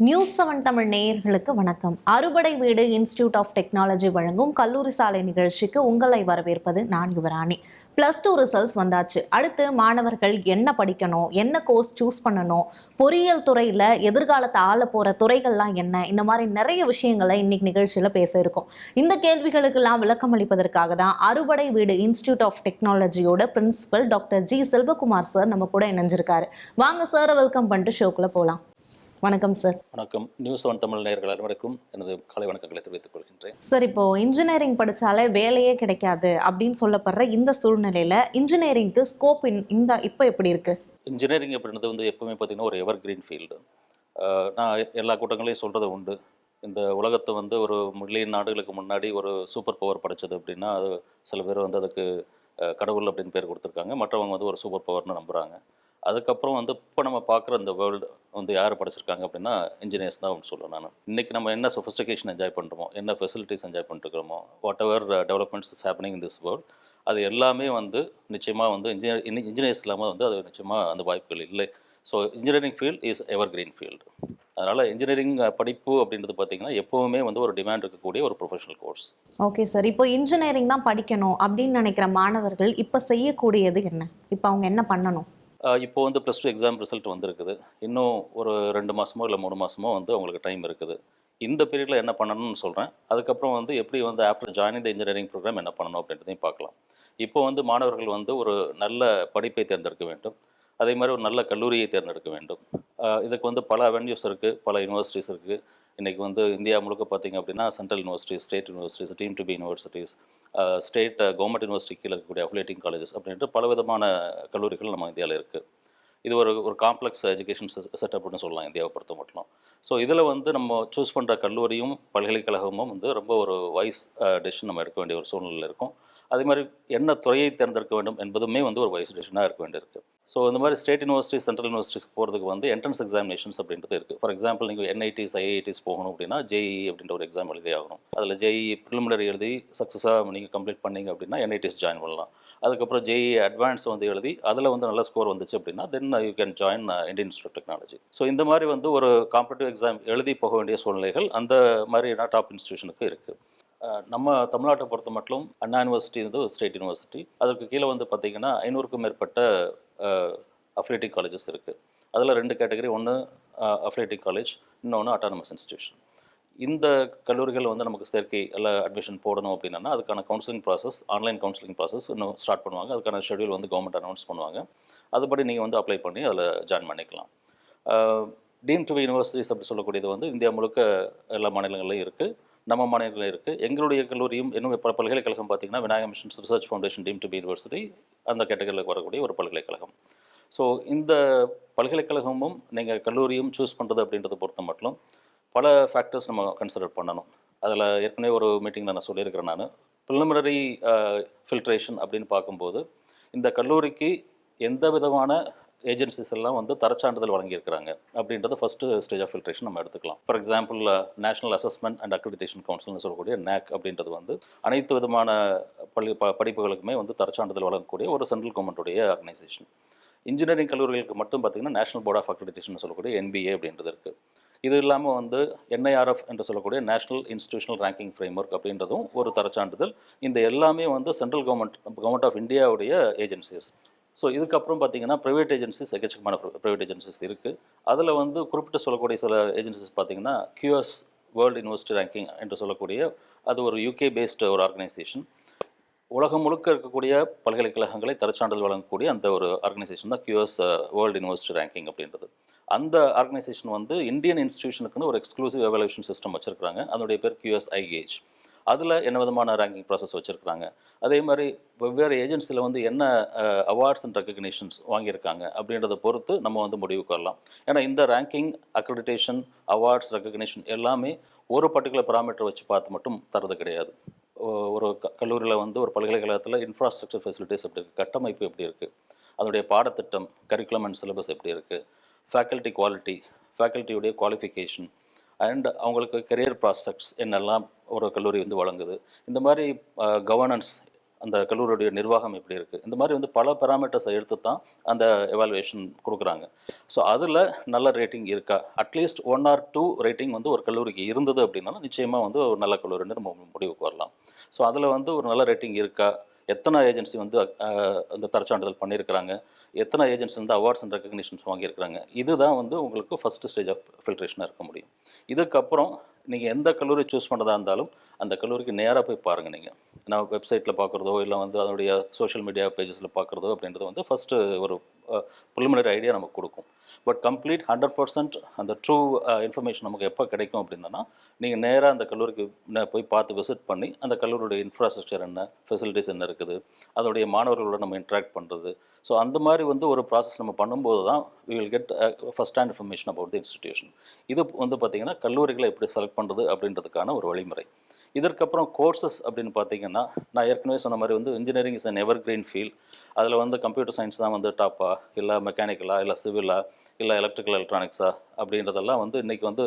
News 7 Tamil நேயர்களுக்கு வணக்கம். அறுபடை வீடு இன்ஸ்டிடியூட் ஆஃப் டெக்னாலஜி வழங்கும் கல்லூரி சாலை நிகழ்ச்சிக்கு உங்களை வரவேற்பது நான் யுவராணி. +2 ரிசல்ட்ஸ் வந்தாச்சு. அடுத்து மாணவர்கள் என்ன படிக்கணும், என்ன கோர்ஸ் சூஸ் பண்ணணும், பொறியியல் துறையில் எதிர்காலத்தை ஆள போகிற துறைகள்லாம் என்ன, இந்த மாதிரி நிறைய விஷயங்களை இன்னைக்கு நிகழ்ச்சியில் பேச இருக்கோம். இந்த கேள்விகளுக்கெல்லாம் விளக்கம் அளிப்பதற்காக தான் அறுபடை வீடு இன்ஸ்டிடியூட் ஆஃப் டெக்னாலஜியோட principal doctor G Selvakumar sir நம்ம கூட இணைஞ்சிருக்காரு. வாங்க சாரை வெல்கம் பண்ணிட்டு ஷோக்குள்ள போகலாம். வணக்கம் சார். வணக்கம். நியூஸ் 7 தமிழ் நேயர்கள் அனைவருக்கும் எனது காலை வணக்கங்களை தெரிவித்துக் கொள்கின்றேன். சார், இப்போ இன்ஜினியரிங் படித்தாலே வேலையே கிடைக்காது அப்படின்னு சொல்லப்படுற இந்த சூழ்நிலையில் இன்ஜினியரிங்க்கு ஸ்கோப் இப்போ எப்படி இருக்குது? இன்ஜினியரிங் அப்படின்றது வந்து எப்பவுமே பார்த்திங்கன்னா ஒரு எவர் கிரீன் ஃபீல்டு. நான் எல்லா கூட்டங்களையும் சொல்கிறது உண்டு. இந்த உலகத்தை வந்து ஒரு மில்லியன் நாடுகளுக்கு முன்னாடி ஒரு சூப்பர் பவர் படைச்சது அப்படின்னா அது சில பேர் வந்து அதுக்கு கடவுள் அப்படின்னு பேர் கொடுத்துருக்காங்க. மற்றவங்க வந்து ஒரு சூப்பர் பவர்னு நம்புகிறாங்க. அதுக்கப்புறம் வந்து இப்போ நம்ம பார்க்குற இந்த வேர்ல்டு வந்து யார் படிச்சிருக்காங்க அப்படின்னா இன்ஜினியர்ஸ் தான் ஒன்று சொல்லுவேன் நான். இன்றைக்கி நம்ம என்ன சொஃபிஸ்டிகேஷன் என்ஜாய் பண்ணுறோமோ, என்ன ஃபெசிலிட்டிஸ் என்ஜாய் பண்ணிட்டுருக்கிறோமோ, whatever developments is happening in this world, அது எல்லாமே வந்து நிச்சயமாக வந்து இன்ஜினியர்ஸ் இல்லாமல் வந்து அது நிச்சயமாக அந்த வாய்ப்புகள் இல்லை. So engineering field is ever green field. அதனால் இன்ஜினியரிங் படிப்பு அப்படின்றது பார்த்திங்கன்னா எப்போவுமே வந்து ஒரு டிமாண்ட் இருக்கக்கூடிய ஒரு ப்ரொஃபஷனல் கோர்ஸ். ஓகே சார், இப்போ இன்ஜினியரிங் தான் படிக்கணும் அப்படின்னு நினைக்கிற மாணவர்கள் இப்போ செய்யக்கூடியது என்ன? இப்போ அவங்க என்ன பண்ணணும்? இப்போ வந்து +2 எக்ஸாம் ரிசல்ட் வந்திருக்குது. இன்னும் ஒரு 2 மாதமோ இல்லை 3 மாதமோ வந்து அவங்களுக்கு டைம் இருக்குது. இந்த பீரியடில் என்ன பண்ணணும்னு சொல்கிறேன். அதுக்கப்புறம் வந்து எப்படி வந்து after joining the engineering program என்ன பண்ணணும் அப்படின்றதையும் பார்க்கலாம். இப்போ வந்து மாணவர்கள் வந்து ஒரு நல்ல படிப்பை தேர்ந்தெடுக்க வேண்டும். அதே மாதிரி ஒரு நல்ல கல்லூரியை தேர்ந்தெடுக்க வேண்டும். இதுக்கு வந்து பல அவென்யூஸ் இருக்குது, பல யூனிவர்சிட்டிஸ் இருக்குது. இன்றைக்கி வந்து இந்தியா முழுக்க பார்த்திங்க அப்படின்னா central universities, state universities, deemed to be universities, state government university கீழே இருக்கக்கூடிய அஃபிலேட்டிங் காலேஜஸ் அப்படின்ட்டு பல விதமான கல்லூரிகள் நம்ம இந்தியாவில் இருக்குது. இது ஒரு காம்ப்ளெக்ஸ் எஜுகேஷன் செட்டப்னு சொல்லலாம் இந்தியாவை பொறுத்த மட்டும். ஸோ இதில் வந்து நம்ம சூஸ் பண்ணுற கல்லூரியும் பல்கலைக்கழகமும் வந்து ரொம்ப ஒரு வைஸ் டெசிஷன் நம்ம எடுக்க வேண்டிய ஒரு சூழ்நிலையில் இருக்கும். அதே மாதிரி என்ன துறையை தேர்ந்தெடுக்க வேண்டும் என்பதுமே வந்து ஒரு வைஸ் டெசிஷனாக இருக்க வேண்டியிருக்கு. ஸோ இந்த மாதிரி ஸ்டேட் யூனிவர்சிட்டி, சென்ட்ரல் யூனிவர்சிட்டிஸ்க்கு போகிறதுக்கு வந்து என்ட்ரன்ஸ் எக்ஸாமினேஷன்ஸ் அப்படின்றது இருக்குது. ஃபார் எக்ஸாம்பிள் நீங்கள் NITs, IITs போகணும் அப்படின்னா JEE அப்படின்ற ஒரு எக்ஸாம் எழுதி ஆகணும். அதில் JEE ப்ரிலிமினரி எழுதி சக்ஸஸாக நீங்கள் கம்ப்ளீட் பண்ணிங்க அப்படின்னா NITs ஜாயின் பண்ணலாம். அதுக்கப்புறம் JEE அட்வான்ஸ் வந்து எழுதி அதில் வந்து நல்ல ஸ்கோர் வந்துச்சு அப்படின்னா then you can join Indian Institute of Technology. So இந்த மாதிரி வந்து ஒரு காம்படிட்டிவ் எக்ஸாம் எழுதி போக வேண்டிய சூழ்நிலைகள் அந்த மாதிரியான டாப் இன்ஸ்டியூஷனுக்கு இருக்குது. நம்ம தமிழ்நாட்டை பொறுத்த மட்டும் அண்ணா யூனிவர்சிட்டி வந்து ஸ்டேட் யூனிவர்சிட்டி. அதற்கு கீழே வந்து பார்த்திங்கன்னா 500க்கும் மேற்பட்ட அஃபிலேட்டிங் காலேஜஸ் இருக்குது. அதில் 2 கேட்டகரி, ஒன்று அஃபிலேட்டிங் காலேஜ், இன்னொன்று அட்டானமஸ் இன்ஸ்டிடியூஷன். இந்த கல்லூரிகள் வந்து நமக்கு சேர்க்கை எல்லாம் அட்மிஷன் போடணும் அப்படின்னா அதுக்கான counselling process, online counselling process இன்னும் ஸ்டார்ட் பண்ணுவாங்க. அதுக்கான ஷெடியூல் வந்து கவர்மெண்ட் அனௌன்ஸ் பண்ணுவாங்க. அதுபடி நீங்கள் வந்து அப்ளை பண்ணி அதில் ஜாயின் பண்ணிக்கலாம். டீம் டு பி யூனிவர்சிட்டிஸ் அப்படி சொல்லக்கூடியது வந்து இந்தியா முழுக்க எல்லா மாநிலங்கள்லையும் இருக்குது, நம்ம மாநிலங்களில் இருக்குது. எங்களுடைய கல்லூரியும் என்னுடைய பல்கலைக்கழகம் பார்த்திங்கன்னா Vinayaka Missions Research Foundation deemed to be university அந்த கேட்டகரியில் வரக்கூடிய ஒரு பல்கலைக்கழகம். ஸோ இந்த பல்கலைக்கழகமும் நீங்கள் கல்லூரியும் சூஸ் பண்ணுறது அப்படின்றத பொறுத்த மட்டும் பல ஃபேக்டர்ஸ் நம்ம கன்சிடர் பண்ணணும். அதில் ஏற்கனவே ஒரு மீட்டிங்கில் நான் சொல்லியிருக்கிறேன். நான் ப்ரிலிமினரி ஃபில்ட்ரேஷன் அப்படின்னு பார்க்கும்போது இந்த கல்லூரிக்கு எந்த விதமான ஏஜென்சிஸ் எல்லாம் வந்து தரச்சான்றிதழ் வழங்கியிருக்கிறாங்க அப்படின்றத ஃபஸ்ட்டு ஸ்டேஜ் ஆஃப் ஃபில்ட்ரேஷன் நம்ம எடுத்துக்கலாம். For example national assessment and accreditation கவுன்சில்னு சொல்லக்கூடிய NAAC அப்படின்றது வந்து அனைத்து விதமான படிப்புகளுக்குமே வந்து தரச்சான்றிதழ் வழங்கக்கூடிய ஒரு சென்ட்ரல் கவர்மெண்ட்டுடைய ஆர்கனைசேஷன். இன்ஜினியரிங் கல்லூரிகளுக்கு மட்டும் பார்த்திங்கன்னா நேஷனல் போர்ட் ஆஃப் அக்ரிடிடேஷன் சொல்லக்கூடிய NBA அப்படின்றது இருக்குது. இது இல்லாமல் வந்து NIRF என்று சொல்லக்கூடிய நேஷனல் இன்ஸ்டிடியூஷனல் ரேங்கிங் ஃப்ரேம்வொர்க் அப்படின்றதும் ஒரு தரச்சான்றிதழ். இந்த எல்லாமே வந்து சென்ட்ரல் கவர்மெண்ட் ஆஃப் இந்தியாவுடைய ஏஜென்சிஸ். ஸோ இதுக்கப்புறம் பார்த்திங்கன்னா ப்ரைவேட் ஏஜென்சிஸ், எக்கச்சக்கமான ப்ரைவேட் ஏஜென்சிஸ் இருக்குது. அதில் வந்து குறிப்பிட்டு சொல்லக்கூடிய சில ஏஜென்சிஸ் பார்த்திங்கன்னா QS வேர்ல்டு யூனிவர்சிட்டி ரேங்கிங் என்று சொல்லக்கூடிய அது ஒரு UK பேஸ்டு ஒரு ஆர்கனைசேஷன். உலகம் முழுக்க இருக்கக்கூடிய பல்கலைக்கழகங்களை தரச்சான்றிதழ் வழங்கக்கூடிய அந்த ஒரு ஆர்கனைசேஷன் தான் QS வேர்ல்டு யூனிவர்சிட்டி ரேங்கிங் அப்படின்றது. அந்த ஆர்கனைசேஷன் வந்து இந்தியன் இன்ஸ்டிடியூஷனுக்குன்னு ஒரு எக்ஸ்க்ளூசிவ் எவாலுவேஷன் சிஸ்டம் வச்சுருக்காங்க. அதனுடைய பேர் QS iGauge. அதில் என்ன விதமான ரேங்கிங் ப்ராசஸ் வச்சுருக்காங்க, அதே மாதிரி வெவ்வேறு ஏஜென்சியில் வந்து என்ன அவார்ட்ஸ் அண்ட் ரெக்கக்னிஷன்ஸ் வாங்கியிருக்காங்க அப்படின்றத பொறுத்து நம்ம வந்து முடிவுக்கு வரலாம். ஏன்னா இந்த ரேங்கிங், அக்ரிடிடேஷன், அவார்ட்ஸ், ரெக்கக்னிஷன் எல்லாமே ஒரு பர்டிகுலர் பராமீட்டர் வச்சு பார்த்து மட்டும் தரது கிடையாது. ஒரு கல்லூரியில் வந்து ஒரு பல்கலைக்கழகத்தில் இன்ஃப்ராஸ்ட்ரக்சர் ஃபெசிலிட்டிஸ் எப்படி இருக்குது, கட்டமைப்பு எப்படி இருக்குது, அதனுடைய பாடத்திட்டம், கரிக்குலம் அண்ட் சிலபஸ் எப்படி இருக்குது, ஃபேக்கல்ட்டி குவாலிட்டி, ஃபேக்கல்ட்டியுடைய குவாலிஃபிகேஷன் அண்ட் அவங்களுக்கு கெரியர் ப்ராஸ்பெக்ட்ஸ் என்னெல்லாம் ஒரு கல்லூரி வந்து வழங்குது, இந்த மாதிரி கவர்னன்ஸ் அந்த கல்லூரியுடைய நிர்வாகம் எப்படி இருக்குது, இந்த மாதிரி வந்து பல பேராமீட்டர்ஸை எடுத்து தான் அந்த எவாலுவேஷன் கொடுக்குறாங்க. ஸோ அதில் நல்ல ரேட்டிங் இருக்கா, அட்லீஸ்ட் 1 or 2 ரேட்டிங் வந்து ஒரு கல்லூரிக்கு இருந்தது அப்படின்னாலும் நிச்சயமாக வந்து ஒரு நல்ல கல்லூரின்னு நம்ம முடிவுக்கு வரலாம். ஸோ அதில் வந்து ஒரு நல்ல ரேட்டிங் இருக்கா, எத்தனை ஏஜென்சி வந்து அந்த தரச்சான்றிதழ் பண்ணியிருக்கிறாங்க, எத்தனை ஏஜென்சி வந்து அவார்ட்ஸ் அண்ட் ரெக்கக்னிஷன்ஸ் வாங்கியிருக்கிறாங்க, இதுதான் வந்து உங்களுக்கு ஃபஸ்ட்டு ஸ்டேஜ் ஆஃப் ஃபில்ட்ரேஷனாக இருக்க முடியும். இதுக்கப்புறம் நீங்கள் எந்த கல்லூரி சூஸ் பண்ணுறதா இருந்தாலும் அந்த கல்லூரிக்கு நேராக போய் பாருங்கள். நீங்கள் நான் வெப்சைட்டில் பார்க்குறதோ இல்லை வந்து அதனுடைய சோஷியல் மீடியா பேஜஸில் பார்க்குறதோ அப்படின்றது வந்து ஃபஸ்ட்டு ஒரு ப்ரிலிமினரி ஐடியா நமக்கு கொடுக்கும். பட் கம்ப்ளீட் 100% அந்த ட்ரூ இன்ஃபர்மேஷன் நமக்கு எப்போ கிடைக்கும் அப்படின்னா, நீங்கள் நேராக அந்த கல்லூரிக்கு போய் பார்த்து விசிட் பண்ணி அந்த கல்லூரியோட இன்ஃப்ராஸ்ட்ரக்சர் என்ன, ஃபெசிலிட்டிஸ் என்ன இருக்குது, அதோடைய மாணவர்களோட நம்ம இன்ட்ராக்ட் பண்ணுறது. ஸோ அந்த மாதிரி வந்து ஒரு ப்ராசஸ் நம்ம பண்ணும்போது தான் we will get first hand information about the institution. இது வந்து பார்த்திங்கன்னா கல்லூரிகளை எப்படி செலக்ட் பண்ணுறது அப்படின்றதுக்கான ஒரு வழிமுறை. இதற்கப்புறம் கோர்சஸ் அப்படின்னு பார்த்தீங்கன்னா, நான் ஏற்கனவே சொன்ன மாதிரி வந்து engineering is an ever green field. அதில் வந்து கம்ப்யூட்டர் சயின்ஸ் தான் வந்து டாப்பா, இல்லை மெக்கானிக்கலா, இல்லை சிவிலா, இல்லை எலக்ட்ரிக்கல் எலக்ட்ரானிக்ஸா அப்படின்றதெல்லாம் வந்து இன்றைக்கி வந்து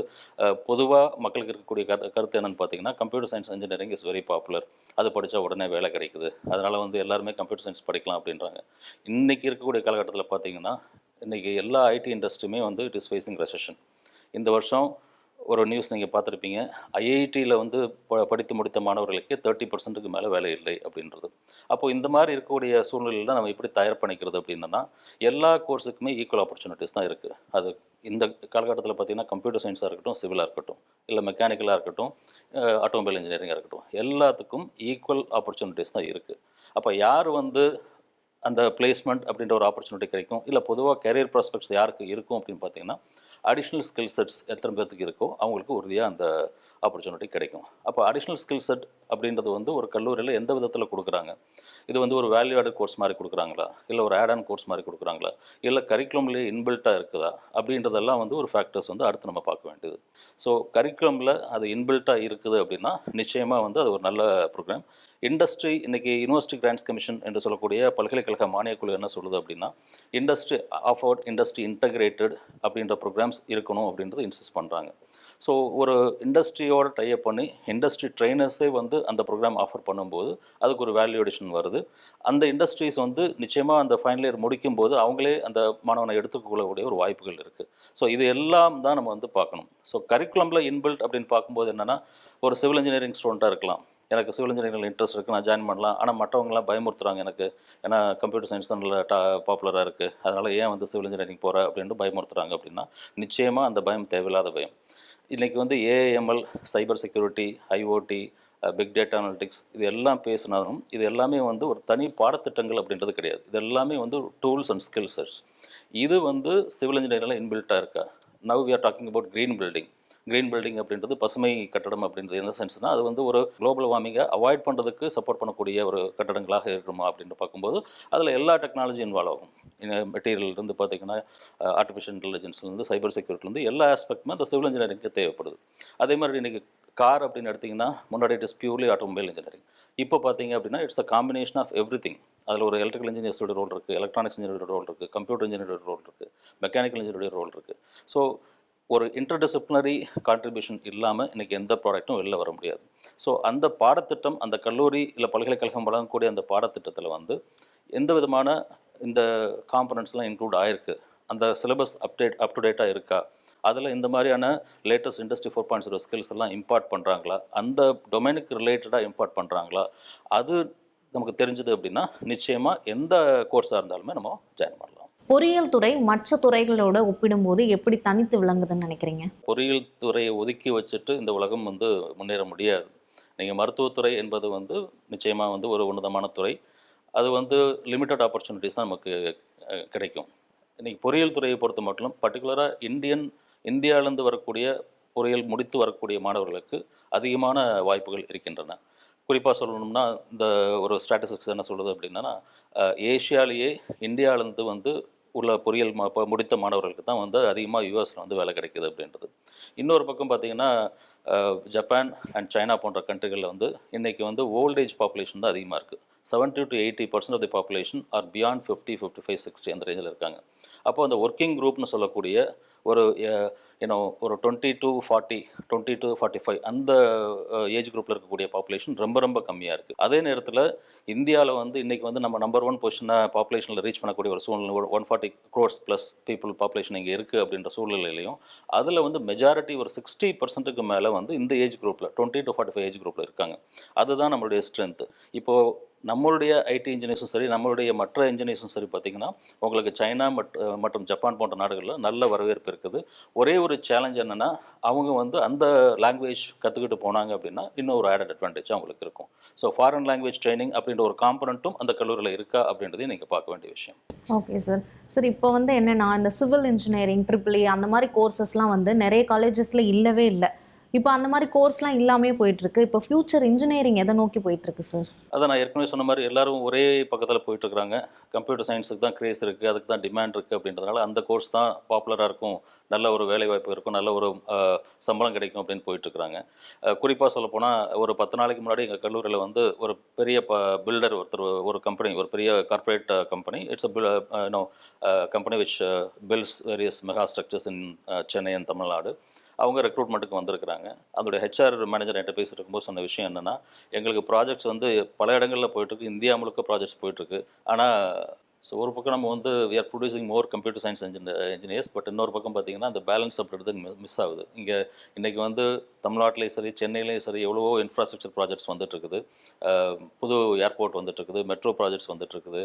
பொதுவாக மக்களுக்கு இருக்கக்கூடிய கருத்து என்னென்னு பார்த்தீங்கன்னா, computer science engineering is very popular, அது படித்தா உடனே வேலை கிடைக்குது, அதனால் வந்து எல்லாருமே கம்ப்யூட்டர் சயின்ஸ் படிக்கலாம் அப்படின்றாங்க. இன்றைக்கி இருக்கக்கூடிய காலகட்டத்தில் பார்த்தீங்கன்னா, இன்றைக்கி எல்லா ஐடி இண்டஸ்ட்ரியுமே வந்து இட் இஸ் ஃபேஸிங் ரெசெஷன். இந்த வருஷம் ஒரு நியூஸ் நீங்கள் பார்த்துருப்பீங்க, ஐஐடியில் வந்து படித்து முடித்த மாணவர்களுக்கு 30%க்கு மேலே வேலை இல்லை அப்படின்றது. அப்போது இந்த மாதிரி இருக்கக்கூடிய சூழ்நிலையில் நம்ம எப்படி தயார் பண்ணிக்கிறது அப்படின்னா, எல்லா கோர்ஸுக்குமே ஈக்குவல் ஆப்பர்ச்சுனிட்டிஸ் தான் இருக்குது. அது இந்த காலகட்டத்தில் பார்த்திங்கன்னா கம்ப்யூட்டர் சயின்ஸாக இருக்கட்டும், சிவிலாக இருக்கட்டும், இல்லை மெக்கானிக்கலாக இருக்கட்டும், ஆட்டோமொபைல் இன்ஜினியரிங்காக இருக்கட்டும், எல்லாத்துக்கும் ஈக்குவல் ஆப்பர்ச்சுனிட்டிஸ் தான் இருக்குது. அப்போ யார் வந்து அந்த பிளேஸ்மெண்ட் அப்படின்ற ஒரு ஆப்பர்ச்சுனிட்டி கிடைக்கும், இல்லை பொதுவாக கேரியர் ப்ராஸ்பெக்ட்ஸ் யாருக்கு இருக்கும் அப்படின்னு பார்த்தீங்கன்னா, அடிஷ்னல் ஸ்கில் செட்ஸ் எத்தனை பேர்த்துக்கு இருக்கோ அவங்களுக்கு உறுதியாக அந்த ஆப்பர்ச்சுனிட்டி கிடைக்கும். அப்போ அடிஷ்னல் ஸ்கில் செட் அப்படின்றது வந்து ஒரு கல்லூரியில் எந்த விதத்தில் கொடுக்குறாங்க, இது வந்து ஒரு வேல்யூ ஆடட் கோர்ஸ் மாதிரி கொடுக்குறாங்களா, இல்லை ஒரு ஆட் ஆன் கோர்ஸ் மாதிரி கொடுக்குறாங்களா, இல்லை கரிக்குலம்லேயே இன்பில்ட்டாக இருக்குதா அப்படின்றதெல்லாம் வந்து ஒரு ஃபேக்டர்ஸ் வந்து அடுத்து நம்ம பார்க்க வேண்டியது. ஸோ கரிக்குலமில் அது இன்பில்ட்டாக இருக்குது அப்படின்னா நிச்சயமாக வந்து அது ஒரு நல்ல ப்ரோக்ராம். இண்டஸ்ட்ரி இன்றைக்கி யூனிவர்சிட்டி கிராண்ட்ஸ் கமிஷன் என்று சொல்லக்கூடிய பல்கலைக்கழக மானியக்குழு என்ன சொல்லுது அப்படின்னா, இண்டஸ்ட்ரி ஆஃபர்ட் இண்டஸ்ட்ரி இன்டகிரேட்டட் அப்படின்ற ப்ரோக்ராம்ஸ் இருக்கணும் அப்படின்றது இன்சிஸ்ட் பண்ணுறாங்க. ஸோ ஒரு இண்டஸ்ட்ரியோட டைப் பண்ணி இண்டஸ்ட்ரி ட்ரெயினர்ஸே வந்து அந்த ப்ரோக்ராம் ஆஃபர் பண்ணும்போது அதுக்கு ஒரு வேல்யூடேஷன் வருது. அந்த இண்டஸ்ட்ரீஸ் வந்து நிச்சயமாக அந்த ஃபைனல் இயர் முடிக்கும்போது அவங்களே அந்த மாணவனை எடுத்துக்கொள்ளக்கூடிய ஒரு வாய்ப்புகள் இருக்குது. ஸோ இது எல்லாம் தான் நம்ம வந்து பார்க்கணும். ஸோ கரிக்குலமில் இன்பில்ட் அப்படின்னு பார்க்கும்போது என்னென்னா, ஒரு சிவில் இன்ஜினியரிங் ஸ்டூடெண்ட்டாக இருக்கலாம், எனக்கு சிவில் இன்ஜினியரிங்கில் இன்ட்ரெஸ்ட் இருக்குது, நான் ஜாயின் பண்ணலாம், ஆனால் மற்றவங்களாம் பயமுறுத்துறாங்க எனக்கு, ஏன்னா கம்ப்யூட்டர் சயின்ஸ் தான் நல்லா பாப்புலராக இருக்குது, அதனால் ஏன் வந்து சிவில் இன்ஜினியரிங் போகிற அப்படின்ட்டு பயமுறுத்துறாங்க அப்படின்னா, நிச்சயமாக அந்த பயம் தேவையில்லாத பயம். இன்றைக்கி வந்து AIML, cyber security, IoT, big data analytics இது எல்லாம் பேசினாலும் இது எல்லாமே வந்து ஒரு தனி பாடத்திட்டங்கள் அப்படின்றது கிடையாது. இது எல்லாமே வந்து டூல்ஸ் அண்ட் ஸ்கில் செட்ஸ். இது வந்து சிவில் இன்ஜினியரிங்கில் இன்பில்ட்டாக இருக்கா. Now we are talking about green building. Green building அப்படின்றது பசுமை கட்டடம் அப்படின்றது என்ன சென்ஸ்னால், அது வந்து ஒரு குளோபல் வார்மிங்கை அவாய்ட் பண்ணுறதுக்கு சப்போர்ட் பண்ணக்கூடிய ஒரு கட்டடங்களாக இருக்கணுமா அப்படின்னு பார்க்கும்போது அதில் எல்லா டெக்னாலஜி இன்வால்வ் ஆகும். மெட்டீரியல்லேருந்து பார்த்திங்கன்னா ஆர்டிஃபிஷியல் இன்டெலிஜென்ஸ்லேருந்து சைபர் செக்யூரிட்டிலேருந்து எல்லா ஆஸ்பெக்ட்டுமே அந்த சிவில் இன்ஜினியரிங்க்கு தேவைப்படுது. அதே மாதிரி இன்றைக்கி கார் அப்படின்னு எடுத்திங்கன்னா, முன்னாடி it is purely automobile engineering. இப்போ பார்த்திங்க அப்படின்னா it's the combination of everything. அதில் ஒரு எலக்ட்ரிக்கல் இன்ஜினியர்ஸோட ரோல் இருக்குது, எலக்ட்ரானிக்ஸ் இன்ஜினியரோட ரோல் இருக்குது, கம்ப்யூட்டர் இன்ஜினியரோட ரோல் இருக்குது, மெக்கானிக்கல் இன்ஜினியரோட ரோல் இருக்குது. ஸோ ஒரு இன்டர்டிசிப்ளினரி கான்ட்ரிபியூஷன் இல்லாமல் இன்றைக்கி எந்த ப்ராடக்ட்டும் வெளில வர முடியாது. ஸோ அந்த பாடத்திட்டம், அந்த கல்லூரி இல்லை பல்கலைக்கழகம் வழங்கக்கூடிய அந்த பாடத்திட்டத்தில் வந்து எந்த விதமான இந்த காம்பனன்ட்ஸ்லாம் இன்க்ளூட் ஆகிருக்கு, அந்த சிலபஸ் அப் டு டேட்டாக இருக்கா, அதில் இந்த மாதிரியான லேட்டஸ்ட் இண்டஸ்ட்ரி 4.0 ஸ்கில்ஸ் எல்லாம் இம்பார்ட் பண்ணுறாங்களா, அந்த டொமைனுக்கு ரிலேட்டடாக இம்பார்ட் பண்ணுறாங்களா, அது நமக்கு தெரிஞ்சது அப்படின்னா நிச்சயமாக எந்த கோர்ஸாக இருந்தாலுமே நம்ம ஜாயின் பண்ணலாம். பொறியியல் துறை மற்ற துறைகளோட ஒப்பிடும்போது எப்படி தனித்து விளங்குதுன்னு நினைக்கிறீங்க? பொறியியல் துறையை ஒதுக்கி வச்சுட்டு இந்த உலகம் வந்து முன்னேற முடியாது. நீங்கள் மருத்துவத்துறை என்பது வந்து நிச்சயமாக வந்து ஒரு உன்னதமான துறை. அது வந்து லிமிட்டட் ஆப்பர்ச்சுனிட்டிஸ் தான் நமக்கு கிடைக்கும். இன்றைக்கி பொறியியல் துறையை பொறுத்த மட்டும் பர்டிகுலராக இந்தியாவிலேருந்து வரக்கூடிய பொறியியல் முடித்து வரக்கூடிய மாணவர்களுக்கு அதிகமான வாய்ப்புகள் இருக்கின்றன. குறிப்பாக சொல்லணும்னா இந்த ஒரு ஸ்டாட்டிஸ்டிக்ஸ் என்ன சொல்லுது அப்படின்னா, ஏஷியாலேயே இந்தியாவிலேருந்து வந்து உள்ள பொறியியல் முடித்த மாணவர்களுக்கு தான் வந்து அதிகமாக யூஎஸில் வந்து வேலை கிடைக்குது அப்படின்றது. இன்னொரு பக்கம் பார்த்திங்கன்னா ஜப்பான் அண்ட் சைனா போன்ற கண்ட்ரிகளில் வந்து இன்றைக்கி வந்து ஓல்ட் ஏஜ் பாப்புலேஷன் தான் அதிகமாக இருக்குது. 70 to 80% of the population are beyond 50, 55, 60 அந்த ரேஞ்சில் இருக்காங்க. அப்போ அந்த ஒர்க்கிங் குரூப்னு சொல்லக்கூடிய ஒரு ஒரு 20 to 45 அந்த ஏஜ் குரூப்பில் இருக்கக்கூடிய பாப்புலேஷன் ரொம்ப ரொம்ப கம்மியாக இருக்குது. அதே நேரத்தில் இந்தியாவில் வந்து இன்றைக்கி வந்து நம்ம நம்பர் 1 பொசிஷனாக பாப்புலேஷனில் ரீச் பண்ணக்கூடிய ஒரு சூழ்நிலை, 140 crores ப்ளஸ் பீப்புள் பாப்புலேஷன் இங்கே இருக்குது அப்படின்ற சூழ்நிலையிலையும் அதில் வந்து மெஜாரிட்டி ஒரு 60% மேலே வந்து இந்த ஏஜ் குரூப்பில் 20 to 45 ஏஜ் குரூப்பில் இருக்காங்க. அதுதான் நம்மளுடைய ஸ்ட்ரென்த்து. இப்போது நம்மளுடைய ஐடி இன்ஜினியர்ஸும் சரி, நம்மளுடைய மற்ற இன்ஜினியர்ஸும் சரி பார்த்திங்கன்னா உங்களுக்கு சைனா மற்றும் ஜப்பான் போன்ற நாடுகளில் நல்ல வரவேற்பு இருக்குது. ஒரே ஒரு சேலஞ்ச் என்னென்னா, அவங்க வந்து அந்த லாங்குவேஜ் கற்றுக்கிட்டு போனாங்க அப்படின்னா இன்னும் ஒரு ஆடட் அட்வான்டேஜ் அவங்களுக்கு இருக்கும். ஸோ ஃபாரின் லாங்குவேஜ் ட்ரைனிங் அப்படின்ற ஒரு காம்பனண்ட்டும் அந்த கல்லூரியில் இருக்கா அப்படின்றதையும் நீங்கள் பார்க்க வேண்டிய விஷயம். Okay sir. சார் இப்போ வந்து என்னென்னா, இந்த சிவில் இன்ஜினியரிங், ட்ரிபிள் இ அந்த மாதிரி கோர்சஸ்லாம் வந்து நிறைய காலேஜஸில் இல்லவே இல்லை. இப்போ அந்த மாதிரி கோர்ஸ்லாம் இல்லாமே போயிட்டுருக்கு. இப்போ ஃப்யூச்சர் இன்ஜினியரிங் எதை நோக்கி போயிட்டுருக்கு சார்? அதான் நான் ஏற்கனவே சொன்ன மாதிரி எல்லாரும் ஒரே பக்கத்தில் போயிட்டுருக்குறாங்க. கம்ப்யூட்டர் சயின்ஸுக்கு தான் க்ரேஸ் இருக்குது, அதுக்கு தான் டிமாண்ட் இருக்குது அப்படின்றதுனால அந்த கோர்ஸ் தான் பாப்புலராக இருக்கும், நல்ல ஒரு வேலைவாய்ப்பு இருக்கும், நல்ல ஒரு சம்பளம் கிடைக்கும் அப்படின்னு போயிட்டுருக்குறாங்க. குறிப்பாக சொல்லப்போனால் ஒரு 10 நாளைக்கு முன்னாடி எங்கள் கல்லூரியில் வந்து ஒரு பெரிய பில்டர் ஒருத்தர், ஒரு கம்பெனி, ஒரு பெரிய corporate company, it's company which builds various mega structures in Chennai and Tamil Nadu. அவங்க ரெக்ரூட்மெண்ட்டுக்கு வந்திருக்கிறாங்க. அதோடைய ஹெச்ஆர் மேனேஜர் என்கிட்ட பேசிட்டு இருக்கும்போது சொன்ன விஷயம் என்னென்னா, எங்களுக்கு ப்ராஜெக்ட்ஸ் வந்து பல இடங்களில் போயிட்டுருக்கு, இந்தியா முழுக்க ப்ராஜெக்ட்ஸ் போயிட்டுருக்கு. ஆனால் ஒரு பக்கம் நம்ம வந்து we are producing more computer science engineers, but இன்னொரு பக்கம் பார்த்திங்கன்னா அந்த பேலன்ஸ் அப்படின்றது மிஸ் ஆகுது. இங்கே இன்றைக்கி வந்து தமிழ்நாட்டிலையும் சரி, சென்னையிலையும் சரி எவ்வளவோ இன்ஃப்ராஸ்ட்ரக்சர் ப்ராஜெக்ட்ஸ் வந்துட்டுருக்குது. புது ஏர்போர்ட் வந்துட்டுருக்குது, மெட்ரோ ப்ராஜெக்ட்ஸ் வந்துட்டுருக்குது,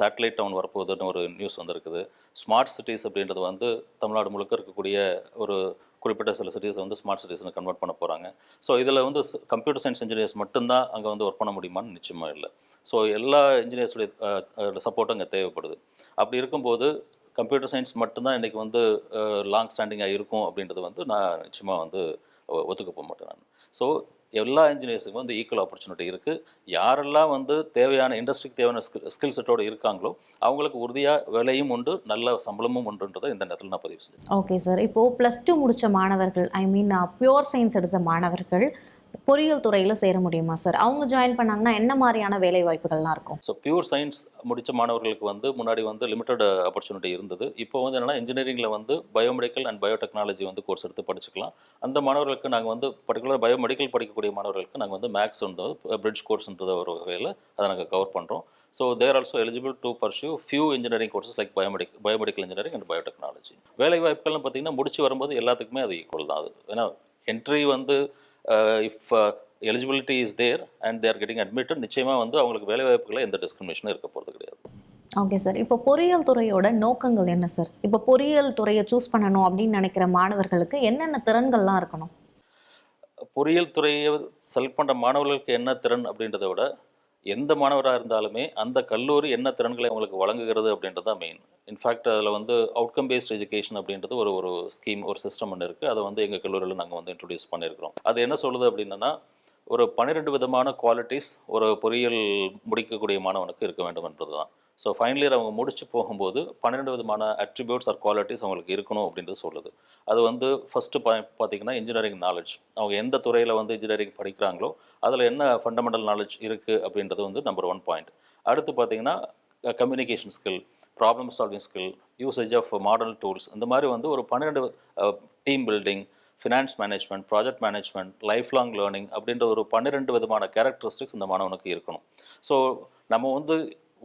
சேட்டலைட் டவுன் வரப்போகுதுன்னு ஒரு நியூஸ் வந்திருக்குது. ஸ்மார்ட் சிட்டிஸ் அப்படின்றது வந்து தமிழ்நாடு முழுக்க இருக்கக்கூடிய ஒரு குறிப்பிட்ட சில சிட்டிஸை வந்து ஸ்மார்ட் சிட்டிஸ்னு கன்வெர்ட் பண்ண போகிறாங்க. ஸோ இதில் வந்து கம்ப்யூட்டர் சயின்ஸ் இன்ஜினியர்ஸ் மட்டும்தான் அங்கே வந்து ஒர்க் பண்ண முடியுமான்னு நிச்சயமாக இல்லை. ஸோ எல்லா இன்ஜினியர்ஸுடைய சப்போர்ட்டும் அங்கே தேவைப்படுது. அப்படி இருக்கும்போது கம்ப்யூட்டர் சயின்ஸ் மட்டும்தான் இன்றைக்கி வந்து லாங் ஸ்டாண்டிங்காக இருக்கும் அப்படின்றது வந்து நான் நிச்சயமாக வந்து ஒத்துக்க போக மாட்டேன் நான். ஸோ எல்லா இன்ஜினியர்ஸுக்கும் வந்து ஈக்குவல் ஆப்பர்ச்சுனிட்டி இருக்குது. யாரெல்லாம் வந்து தேவையான இண்டஸ்ட்ரிக்கு தேவையான ஸ்கில் செட்டோடு இருக்காங்களோ அவங்களுக்கு உறுதியாக வேலையும் உண்டு, நல்ல சம்பளமும் உண்டுன்றதை இந்த நேரத்தில் நான் பதிவு செஞ்சேன். Okay sir. இப்போது +2 முடித்த மாணவர்கள், ஐ மீன் பியூர் சயின்ஸ் எடுத்த மாணவர்கள் பொறியியல் துறையில் சேர முடியுமா சார்? அவங்க ஜாயின் பண்ணாங்கன்னா என்ன மாதிரியான வேலை வாய்ப்புகள்லாம் இருக்கும்? ஸோ பியூர் சயின்ஸ் முடித்த மாணவர்களுக்கு வந்து முன்னாடி வந்து லிமிட்டட் ஆப்பர்ச்சுனிட்டி இருந்தது. இப்போ வந்து என்னென்னா, இன்ஜினியரிங்கில் வந்து பயோமெடிக்கல் அண்ட் பயோடெக்னாலஜி வந்து கோர்ஸ் எடுத்து படிச்சுக்கலாம். அந்த மாணவர்களுக்கு நாங்கள் வந்து பர்டிகுலர் பயோமெடிக்கல் படிக்கக்கூடிய மாணவர்களுக்கு நாங்கள் வந்து மேக்ஸ் வந்து பிரிட்ஜ் கோர்ஸ்ன்ற ஒரு வகையில் அதை நாங்கள் கவர் பண்ணுறோம். So they're also eligible to pursue few engineering courses like biomedical engineering and biotechnology. வேலை வாய்ப்புகள்னு பார்த்திங்கன்னா முடிச்சு வரும்போது எல்லாத்துக்குமே அது ஈக்குவல் தான். அது ஏன்னா என்ட்ரி வந்து if eligibility is there and they're getting admitted, நிச்சயமாக வந்து அவங்களுக்கு வேலை வாய்ப்புகளில் எந்த டிஸ்கிரிமினேஷனும் இருக்க போகிறது கிடையாது. Okay sir. இப்போ பொறியியல் துறையோட நோக்கங்கள் என்ன சார்? இப்போ பொறியியல் துறையை சூஸ் பண்ணணும் அப்படின்னு நினைக்கிற மாணவர்களுக்கு என்னென்ன திறன்கள்லாம் இருக்கணும்? பொறியியல் துறையை செலக்ட் பண்ணுற மாணவர்களுக்கு என்ன திறன் அப்படின்றத விட, எந்த மாணவராக இருந்தாலுமே அந்த கல்லூரி என்ன திறன்களை அவங்களுக்கு வழங்குகிறது அப்படின்றது தான் மெயின். இன்ஃபேக்ட் அதில் வந்து அவுட்கம் பேஸ்ட் எஜுகேஷன் அப்படின்றது ஒரு ஸ்கீம், ஒரு சிஸ்டம் ஒன்று இருக்குது. அதை வந்து எங்கள் கல்லூரியில் நாங்கள் வந்து இன்ட்ரடியூஸ் பண்ணியிருக்கிறோம். அது என்ன சொல்லுது அப்படின்னா, ஒரு 12 விதமான குவாலிட்டிஸ் ஒரு பொறியியல் முடிக்கக்கூடிய மாணவனுக்கு இருக்க வேண்டும் என்பது தான். ஸோ ஃபைனல் இயர் அவங்க முடிச்சு போகும்போது 12 விதமான அட்ரிபியூட்ஸ் ஆர் குவாலிட்டிஸ் அவங்களுக்கு இருக்கணும் அப்படின்றது சொல்லுது. அது வந்து ஃபஸ்ட்டு பார்த்திங்கன்னா இன்ஜினியரிங் நாலேஜ். அவங்க எந்த துறையில் வந்து இன்ஜினியரிங் படிக்கிறாங்களோ அதில் என்ன ஃபண்டமெண்டல் நாலேஜ் இருக்குது அப்படின்றது வந்து நம்பர் 1 பாயிண்ட். அடுத்து பார்த்திங்கன்னா communication skill, problem solving skill, usage of modern tools, இந்த மாதிரி வந்து ஒரு 12 team building, finance management, project management, life long learning அப்படின்ற ஒரு 12 விதமான கேரக்டரிஸ்டிக்ஸ் இந்த மாணவனுக்கு இருக்கணும். ஸோ நம்ம வந்து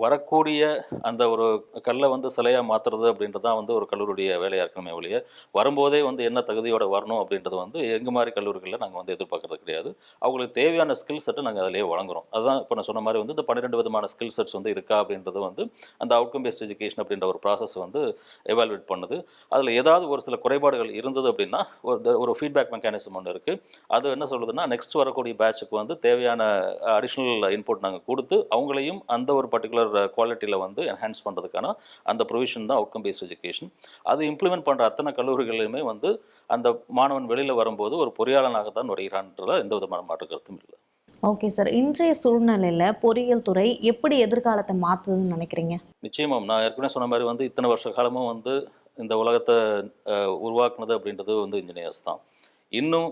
வரக்கூடிய அந்த ஒரு கல்லை வந்து சிலையாக மாற்றுறது அப்படின்றது தான் வந்து ஒரு கல்லூரியுடைய வேலையாக இருக்கணுமே ஒழிய, வரும்போதே வந்து என்ன தகுதியோடு வரணும் அப்படின்றது வந்து எங்கள் மாதிரி கல்லூரிகளில் நாங்கள் வந்து எதிர்பார்க்கறது கிடையாது. அவங்களுக்கு தேவையான ஸ்கில் செட்டை நாங்கள் அதிலேயே வழங்குறோம். அதுதான் இப்போ நான் சொன்ன மாதிரி வந்து இந்த 12 விதமான ஸ்கில் செட்ஸ் வந்து இருக்கா அப்படின்றது வந்து அந்த அவுட்கம் பேஸ்ட் எஜுகேஷன் அப்படின்ற ஒரு ப்ராசஸ் வந்து எவால்வேட் பண்ணுது. அதில் ஏதாவது ஒரு சில குறைபாடுகள் இருந்தது அப்படின்னா ஒரு ஃபீட்பேக் மெக்கானிசம் ஒன்று இருக்குது. அது என்ன சொல்லுதுன்னா, நெக்ஸ்ட் வரக்கூடிய பேட்சுக்கு வந்து தேவையான அடிஷ்னல் இன்புட் நாங்கள் கொடுத்து அவங்களையும் அந்த ஒரு பர்டிகுலர் குவாலிட்டியில் வந்து என்ஹான்ஸ் பண்ணுறதுக்கான அந்த ப்ரொவிஷன் தான் அவுட்கம் பேஸ்ட் எஜுகேஷன். அது இம்ப்ளிமெண்ட் பண்ணுற அத்தனை கல்லூரிகளிலுமே வந்து அந்த மாணவன் வெளியில் வரும்போது ஒரு பொறியாளனாக தான் வருகிறான்றதுல எந்த விதமான மாற்று கருத்தும் இல்லை. Okay sir. இன்றைய சூழ்நிலையில் பொறியியல் துறை எப்படி எதிர்காலத்தை மாற்றுதுன்னு நினைக்கிறீங்க? நிச்சயமாக நான் ஏற்கனவே சொன்ன மாதிரி வந்து இத்தனை வருஷ காலமும் வந்து இந்த உலகத்தை உருவாக்குனது அப்படின்றது வந்து இன்ஜினியர்ஸ் தான். இன்னும்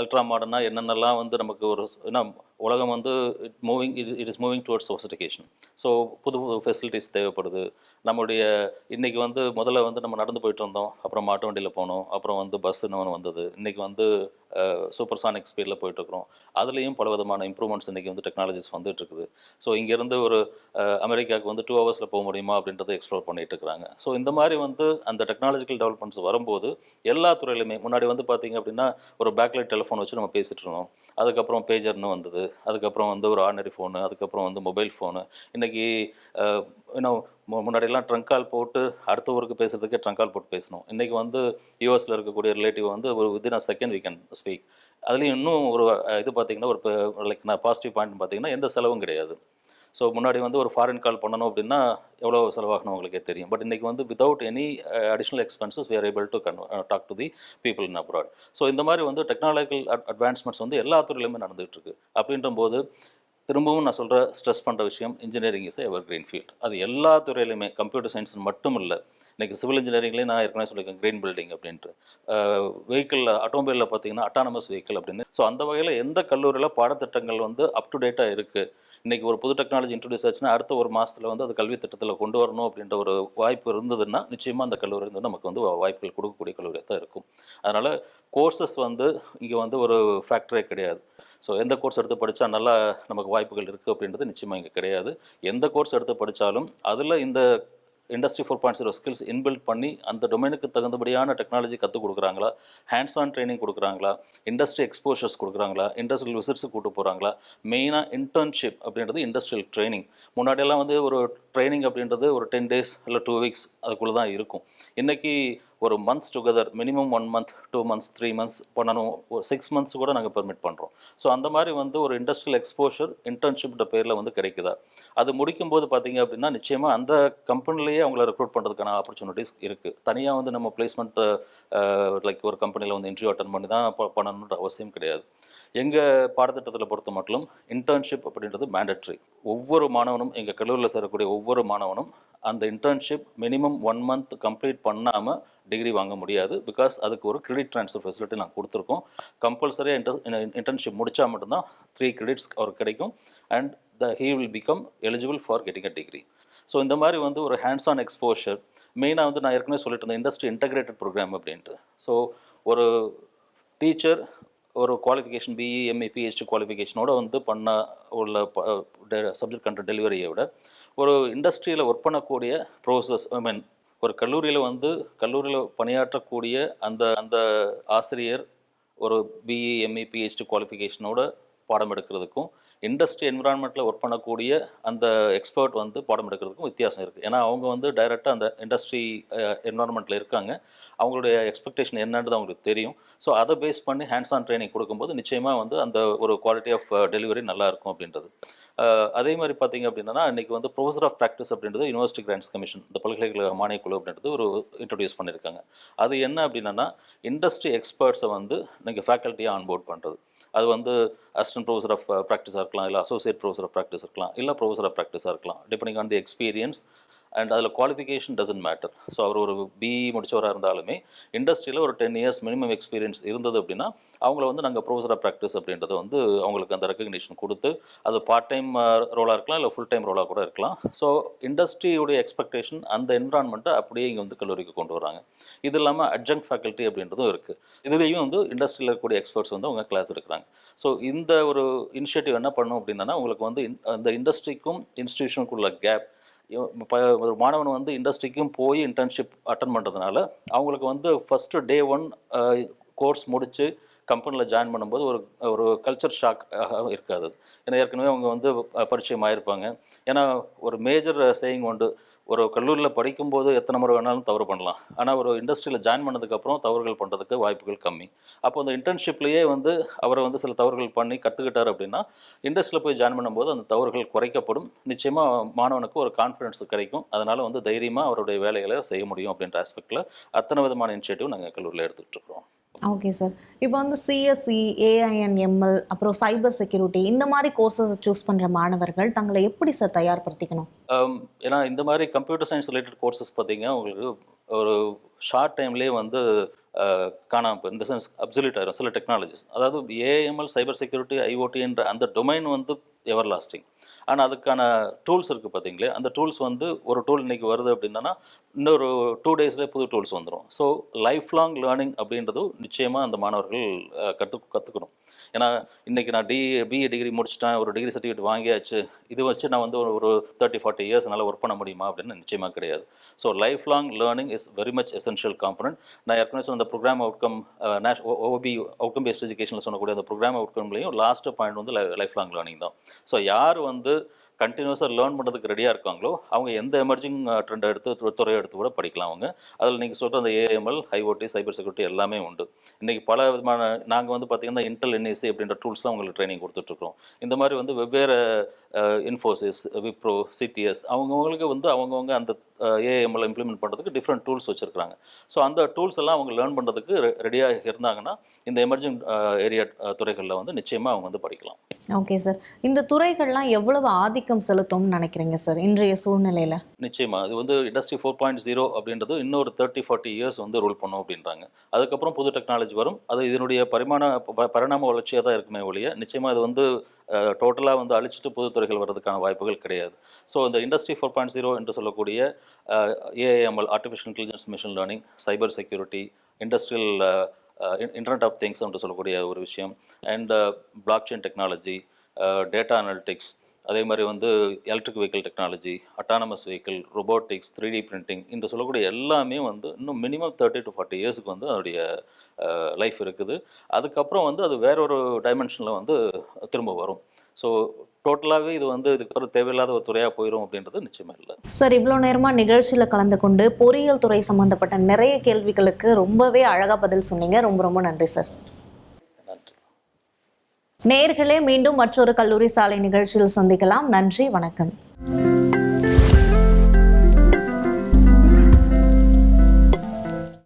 அல்ட்ரா மாடர்னாக என்னென்னலாம் வந்து நமக்கு ஒரு ஏன்னா உலகம் வந்து it is moving towards sophistication. So புது புது ஃபெசிலிட்டிஸ் தேவைப்படுது. நம்முடைய இன்றைக்கி வந்து முதல்ல வந்து நம்ம நடந்து போயிட்டு இருந்தோம், அப்புறம் மாட்டு வண்டியில் போனோம், அப்புறம் வந்து பஸ்ஸுன்னு ஒன்று வந்தது. இன்றைக்கி வந்து சூப்பர்சானிக் ஸ்பீடில் போயிட்டுருக்குறோம். அதுலேயும் பல விதமான இம்ப்ரூவ்மெண்ட்ஸ் இன்றைக்கி வந்து டெக்னாலஜிஸ் வந்துட்டுருக்குது. ஸோ இங்கேருந்து ஒரு அமெரிக்காவுக்கு வந்து 2 ஹவர்ஸில் போக முடியுமா அப்படின்றத எக்ஸ்ப்ளோர் பண்ணிகிட்டு இருக்கிறாங்க. ஸோ இந்த மாதிரி வந்து அந்த டெக்னாலஜிக்கல் டெவலப்மெண்ட்ஸ் வரும்போது எல்லா துறையிலுமே முன்னாடி வந்து பார்த்திங்க அப்படின்னா ஒரு பேக்லைட் டெலிஃபோன் வச்சு நம்ம பேசிகிட்டு இருந்தோம். அதுக்கப்புறம் பேஜர்னு வந்தது, அதுக்கப்புறம் வந்து ஒரு ஆர்டினரி ஃபோனு, அதுக்கப்புறம் வந்து மொபைல் ஃபோனு. இன்றைக்கி இன்னும் முன்னாடியெல்லாம் ட்ரங்க் கால் போட்டு அடுத்த ஊருக்கு பேசுகிறதுக்கே ட்ரங்க் கால் போட்டு பேசணும். இன்றைக்கி வந்து யூஎஸில் இருக்கக்கூடிய ரிலேட்டிவ் வந்து ஒரு within a second we can speak. அதுலேயும் இன்னும் ஒரு இது பார்த்திங்கன்னா ஒரு லைக் நான் பாசிட்டிவ் பாயிண்ட் பார்த்திங்கன்னா எந்த செலவும் கிடையாது. ஸோ முன்னாடி வந்து ஒரு ஃபாரின் கால் பண்ணணும் அப்படின்னா எவ்வளோ செலவாகணும் உங்களுக்கே தெரியும். பட் இன்றைக்கி வந்து without any additional expenses we are able to talk to the people in abroad. So இந்த மாதிரி வந்து டெக்னாலஜிக்கல் அட்வான்ஸ்மெண்ட்ஸ் வந்து எல்லா துறையிலுமே நடந்துகிட்டு இருக்கு. அப்படின்றபோது திரும்பவும் நான் சொல்கிற ஸ்ட்ரெஸ் பண்ணுற விஷயம், engineering is ever green field. அது எல்லா துறையிலுமே, கம்ப்யூட்டர் சயின்ஸ் மட்டும் இல்லை. இன்றைக்கி சிவில் இன்ஜினியரிங்லேயே நான் ஏற்கனவே சொல்லியிருக்கேன் கிரீன் பில்டிங் அப்படின்ட்டு. வெஹிக்கிளில் ஆட்டோமொபைலில் பார்த்தீங்கன்னா அட்டானமஸ் வெஹிக்கிள் அப்படின்னு. ஸோ அந்த வகையில் எந்த கல்லூரியில் பாடத்திட்டங்கள் வந்து அப் டு டேட்டாக இருக்குது, இன்றைக்கி ஒரு புது டெக்னாலஜி இன்ட்ரடியூஸ் ஆச்சுன்னா அடுத்த ஒரு மாதத்தில் வந்து அது கல்வி திட்டத்தில் கொண்டு வரணும் அப்படின்ற ஒரு வாய்ப்பு இருந்ததுன்னா நிச்சயமாக அந்த கல்லூரி வந்து நமக்கு வந்து வாய்ப்புகள் கொடுக்கக்கூடிய கல்லூரியாக தான் இருக்கும். அதனால் கோர்சஸ் வந்து இங்கே வந்து ஒரு ஃபேக்டரே கிடையாது. ஸோ எந்த கோர்ஸ் எடுத்து படித்தா நல்லா நமக்கு வாய்ப்புகள் இருக்குது அப்படின்றது நிச்சயமாக இங்கே கிடையாது. எந்த கோர்ஸ் எடுத்து படித்தாலும் அதில் இந்த இண்டஸ்ட்ரி 4.0 ஸ்கில்ஸ் இன்பில்ட் பண்ணி அந்த டொமைனுக்கு தகுந்தபடியான டெக்னாலஜி கற்றுக் கொடுக்குறாங்களா, ஹேண்ட்ஸ் ஆன் ட்ரைனிங் கொடுக்குறாங்களா, இண்டஸ்ட்ரி எக்ஸ்போஷர்ஸ் கொடுக்குறாங்களா, இண்டஸ்ட்ரியல் விசிட்ஸுக்கு கூட்டு போகிறாங்களா, மெயினாக இன்டர்ன்ஷிப் அப்படின்றது இண்டஸ்ட்ரியல் ட்ரைனிங். முன்னாடியெல்லாம் வந்து ஒரு ட்ரைனிங் அப்படின்றது ஒரு 10 days இல்லை 2 weeks அதுக்குள்ளே தான் இருக்கும். இன்றைக்கி ஒரு months together minimum 1 month 2 months 3 months பண்ணணும், ஒரு 6 months கூட நாங்கள் பெர்மிட் பண்ணுறோம். ஸோ அந்த மாதிரி வந்து ஒரு இண்டஸ்ட்ரியல் எக்ஸ்போஷர் இன்டர்ன்ஷிப்ன்ற பேரில் வந்து கிடைக்குதா, அது முடிக்கும்போது பார்த்தீங்க அப்படின்னா நிச்சயமாக அந்த கம்பெனிலேயே அவங்கள ரெக்ரூட் பண்ணுறதுக்கான ஆப்பர்ச்சுனிட்டிஸ் இருக்குது. தனியாக வந்து நம்ம பிளேஸ்மெண்ட் லைக் ஒரு கம்பெனியில் வந்து இன்டர்வியூ அட்டன் பண்ணி தான் பண்ணணுன்ற அவசியம் கிடையாது. எங்கள் பாடத்திட்டத்தில் பொறுத்த மட்டும் இன்டர்ன்ஷிப் அப்படின்றது மேண்டட்ரி. ஒவ்வொரு மாணவனும், எங்கள் கல்லூரியில் சேரக்கூடிய ஒவ்வொரு மாணவனும் அந்த இன்டர்ன்ஷிப் மினிமம் 1 month கம்ப்ளீட் பண்ணாமல் டிகிரி வாங்க முடியாது. பிகாஸ் அதுக்கு ஒரு கிரெடிட் ட்ரான்ஸ்ஃபர் ஃபெசிலிட்டி நாங்கள் கொடுத்துருக்கோம். கம்பல்சரியாக இன்டர்ன்ஷிப் முடித்தா மட்டும்தான் 3 credits அவருக்கு கிடைக்கும். And he will become eligible for getting a degree. So இந்த மாதிரி வந்து ஒரு ஹேண்ட்ஸ் ஆன் எக்ஸ்போஷர் மெயினாக வந்து நான் ஏற்கனவே சொல்லிட்டு இருந்தேன் இண்டஸ்ட்ரி இன்டகிரேட்டட் ப்ரோக்ராம் அப்படின்ட்டு. ஸோ ஒரு டீச்சர் ஒரு குவாலிஃபிகேஷன் பிஇ எம்ஏ பிஹெச்டி குவாலிஃபிகேஷனோட வந்து பண்ண உள்ள சப்ஜெக்ட் கண்டென்ட் டெலிவரியை விட ஒரு இண்டஸ்ட்ரியில் ஒர்க் பண்ணக்கூடிய ப்ரோசஸ் ஒரு கல்லூரியில் பணியாற்றக்கூடிய அந்த அந்த ஆசிரியர் ஒரு பிஇ எம்ஏ பிஹெச்டி குவாலிஃபிகேஷனோட பாடம் எடுக்கிறதுக்கும் இண்டஸ்ட்ரி என்விரான்மெண்ட்டில் ஒர்க் பண்ணக்கூடிய அந்த எக்ஸ்பர்ட் வந்து பாடம் எடுக்கிறதுக்கும் வித்தியாசம் இருக்குது. ஏன்னா அவங்க வந்து டைரெக்டாக அந்த இண்டஸ்ட்ரி என்விரான்மெண்ட்டில் இருக்காங்க, அவங்களுடைய எக்ஸ்பெக்டேஷன் என்னன்றது அவங்களுக்கு தெரியும். ஸோ அதை பேஸ் பண்ணி ஹேண்ட்ஸ் ஆன் ட்ரைனிங் கொடுக்கும்போது நிச்சயமாக வந்து அந்த ஒரு குவாலிட்டி ஆஃப் டெலிவரி நல்லாயிருக்கும் அப்படின்றது. அதே மாதிரி பார்த்திங்க அப்படின்னா இன்றைக்கி வந்து ப்ரொஃபஸர் ஆஃப் ப்ராக்டிஸ் அப்படின்றது யூனிவர்சிட்டி கிராண்ட்ஸ் கமிஷன், இந்த பல்கலைக்கழக மானியக்குழு அப்படின்றது ஒரு இன்ட்ரடியூஸ் பண்ணியிருக்காங்க. அது என்ன அப்படின்னா இண்டஸ்ட்ரி எக்ஸ்பர்ட்ஸை வந்து நீங்கள் ஃபேக்கல்ட்டியாக ஆன்போர்ட் பண்ணுறது. அது வந்து அசிஸ்டன்ட் ப்ரொஃபஸர் ஆஃப் ப்ராக்டிஸாக இருக்கலாம், இல்லை அசோசியேட் ப்ரொஃபஸர் ஆஃப் ப்ராக்டிஸ் இருக்கலாம், இல்லை ப்ரொஃபஸர் ஆஃப் ப்ராக்டிஸாக இருக்கலாம், depending on the experience. And அதில் குவாலிஃபிகேஷன் டசன்ட் மேட்டர். ஸோ அவர் ஒரு பிஇ முடித்தவராக இருந்தாலுமே இண்டஸ்ட்ரியில் ஒரு 10 years மினிமம் எக்ஸ்பீரியன்ஸ் இருந்தது அப்படின்னா அவங்கள வந்து நாங்கள் ப்ரொஃபஸர் ஆஃப் ப்ராக்டிஸ் அப்படின்றத வந்து அவங்களுக்கு அந்த ரெக்கக்னிஷன் கொடுத்து அது பார்ட் டைம் ரோலாக இருக்கலாம், இல்லை ஃபுல் டைம் ரோலாக கூட இருக்கலாம். ஸோ இண்டஸ்ட்ரியுடைய எக்ஸ்பெக்டேஷன் அந்த என்விரான்மெண்ட்டை அப்படியே இங்கே வந்து கல்லூரிக்கு கொண்டு வராங்க. இது இல்லாமல் அட்ஜங்க் ஃபேக்கல்ட்டி அப்படின்றதும் இருக்குது. இதுலேயும் வந்து இண்டஸ்ட்ரியில் இருக்கக்கூடிய எக்ஸ்பர்ட்ஸ் வந்து அவங்க கிளாஸ் எடுக்கிறாங்க. ஸோ இந்த ஒரு இனிஷியேட்டிவ் என்ன பண்ணணும் அப்படின்னா உங்களுக்கு வந்து அந்த இண்டஸ்ட்ரிக்கும் இன்ஸ்டிடியூஷனுக்குள்ள கேப், ஒரு மாணவன் வந்து இண்டஸ்ட்ரிக்கும் போய் இன்டர்ன்ஷிப் அட்டன் பண்ணுறதுனால அவங்களுக்கு வந்து ஃபஸ்ட்டு டே 1 கோர்ஸ் முடித்து கம்பெனியில் ஜாயின் பண்ணும்போது ஒரு ஒரு கல்ச்சர் ஷாக் இருக்காது. ஏன்னா ஏற்கனவே அவங்க வந்து பரிச்சயம் ஆகிருப்பாங்க. ஏன்னா ஒரு மேஜர் சேயிங் உண்டு, ஒரு கல்லூரியில் படிக்கும்போது எத்தனை முறை வேணாலும் தவறு பண்ணலாம், ஆனால் ஒரு இண்டஸ்ட்ரியில் ஜாயின் பண்ணதுக்கப்புறம் தவறுகள் பண்ணுறதுக்கு வாய்ப்புகள் கம்மி. அப்போ அந்த இன்டர்ன்ஷிப்லேயே வந்து அவரை வந்து சில தவறுகள் பண்ணி கற்றுக்கிட்டார் அப்படின்னா இண்டஸ்ட்ரியில் போய் ஜாயின் பண்ணும்போது அந்த தவறுகள் குறைக்கப்படும். நிச்சயமாக மாணவனுக்கு ஒரு கான்ஃபிடன்ஸ் கிடைக்கும். அதனால் வந்து தைரியமாக அவருடைய வேலைகளை செய்ய முடியும் அப்படின்ற ஆஸ்பெக்டில் அத்தனை விதமான இனிஷியேட்டிவ் நாங்கள் கல்லூரியில் எடுத்துகிட்டு இருக்கிறோம். Okay sir. இப்போ வந்து சிஎஸ்சி, ஏஐஎன்எம்எல், அப்புறம் சைபர் செக்யூரிட்டி இந்த மாதிரி கோர்சஸ் சூஸ் பண்ணுற மாணவர்கள் தங்களை எப்படி சார் தயார்படுத்திக்கணும்? ஏன்னா இந்த மாதிரி கம்ப்யூட்டர் சயின்ஸ் ரிலேட்டட் கோர்சஸ் பார்த்தீங்கன்னா உங்களுக்கு ஒரு ஷார்ட் டைம்லேயே வந்து காணாமல் இந்த சென்ஸ் அப்சல்யூட் ஆயிரும் சில டெக்னாலஜிஸ். அதாவது ஏஎம்எல், சைபர் செக்யூரிட்டி, ஐஓடின்ற அந்த டொமைன் வந்து எவர் லாஸ்டிங். ஆனால் அதுக்கான டூல்ஸ் இருக்குது பார்த்தீங்களே, அந்த டூல்ஸ் வந்து ஒரு டூல் இன்றைக்கி வருது அப்படின்னா இன்னொரு 2 டேஸ்லேயே புது டூல்ஸ் வந்துடும். ஸோ லைஃப் லாங் லேர்னிங் அப்படின்றது நிச்சயமாக அந்த மாணவர்கள் கற்றுக்கணும். ஏன்னா இன்றைக்கி நான் பிஏ டிகிரி முடிச்சிட்டேன், ஒரு டிகிரி சர்டிஃபிகேட் வாங்கியாச்சு, இது வச்சு நான் வந்து ஒரு 30-40 இயர்ஸ் என்னால் ஒர்க் பண்ண முடியுமா அப்படின்னு நிச்சயமாக கிடையாது. So life long learning is very much essential component. நான் ஏற்கனவே சொன்ன அந்த program outcome OB outcome based எஜுகேஷனில் சொன்னக்கூடிய அந்த ப்ரோக்ராம் அவுட்கம்லையும் லாஸ்ட் பாயிண்ட் வந்து லைஃப் லாங் லேர்னிங் தான். ஸோ யார் வந்து கண்டினியூஸாக லேர்ன் பண்ணுறதுக்கு ரெடியாக இருக்காங்களோ அவங்க எந்த எமர்ஜிங் ட்ரெண்டை துறையை எடுத்து கூட படிக்கலாம். அவங்க அதில் நீங்கள் சொல்கிற அந்த ஏஎம்எல், ஐஓடி, சைபர் செக்யூரிட்டி எல்லாமே உண்டு. இன்றைக்கி பல விதமான நாங்கள் வந்து பார்த்திங்கன்னா இன்டெல் என்ஏசி அப்படின்ற டூல்ஸ்லாம் உங்களுக்கு ட்ரைனிங் கொடுத்துட்ருக்கோம். இந்த மாதிரி வந்து வெவ்வேறு இன்ஃபோசிஸ், விப்ரோ, சிடிஎஸ் அவங்கவுங்களுக்கு வந்து அவங்கவுங்க அந்த ஏஎம்எல் இம்ப்ளிமெண்ட் பண்ணுறதுக்கு டிஃப்ரெண்ட் டூல்ஸ் வச்சுருக்காங்க. ஸோ அந்த டூல்ஸ் எல்லாம் அவங்க லேர்ன் பண்ணுறதுக்கு ரெடியாக இருந்தாங்கன்னா இந்த எமர்ஜிங் ஏரியா துறைகளில் வந்து நிச்சயமாக அவங்க வந்து படிக்கலாம். ஓகே சார், இந்த துறைகள்லாம் எவ்வளவு ஆதிக்கம் செலுத்தும்னு நினைக்கிறீங்க சார் இன்றைய சூழ்நிலையில்? நிச்சயமாக இது வந்து இண்டஸ்ட்ரி 4.0 அப்படின்றது இன்னொரு 30-40 இயர்ஸ் வந்து ரூல் பண்ணும் அப்படின்றாங்க. அதுக்கப்புறம் புது டெக்னாலஜி வரும். அது இதனுடைய பரிணாம வளர்ச்சியாக தான் இருக்குமே ஒழிய நிச்சயமாக இது வந்து டோட்டலாக வந்து அழிச்சிட்டு புது துறைகள் வர்றதுக்கான வாய்ப்புகள் கிடையாது. ஸோ இந்த இண்டஸ்ட்ரி 4.0 என்று சொல்லக்கூடிய AIML, artificial intelligence, machine learning, cyber security, industrial internet of things என்று சொல்லக்கூடிய ஒரு விஷயம், and blockchain technology, data analytics, அதே மாதிரி வந்து electric vehicle technology, autonomous vehicle, robotics, 3D printing என்று சொல்லக்கூடிய எல்லாமே வந்து இன்னும் மினிமம் 30-40 இயர்ஸுக்கு வந்து அதோடைய லைஃப் இருக்குது. அதுக்கப்புறம் வந்து அது வேறொரு டைமென்ஷனில் வந்து திரும்ப வரும். ஸோ டோட்டலாகவே இது வந்து இதுக்கு தேவையில்லாத ஒரு துறையாக போயிடும் அப்படின்றது நிச்சயமாக இல்லை. சார், இவ்வளோ நேரமாக நிகழ்ச்சியில் கலந்து கொண்டு பொறியியல் துறை சம்மந்தப்பட்ட நிறைய கேள்விகளுக்கு ரொம்பவே அழகாக பதில் சொன்னீங்க. ரொம்ப ரொம்ப நன்றி சார். நன்றி. நேயர்களே, மீண்டும் மற்றொரு கல்லூரி சாலை நிகழ்ச்சியில் சந்திக்கலாம். நன்றி, வணக்கம்.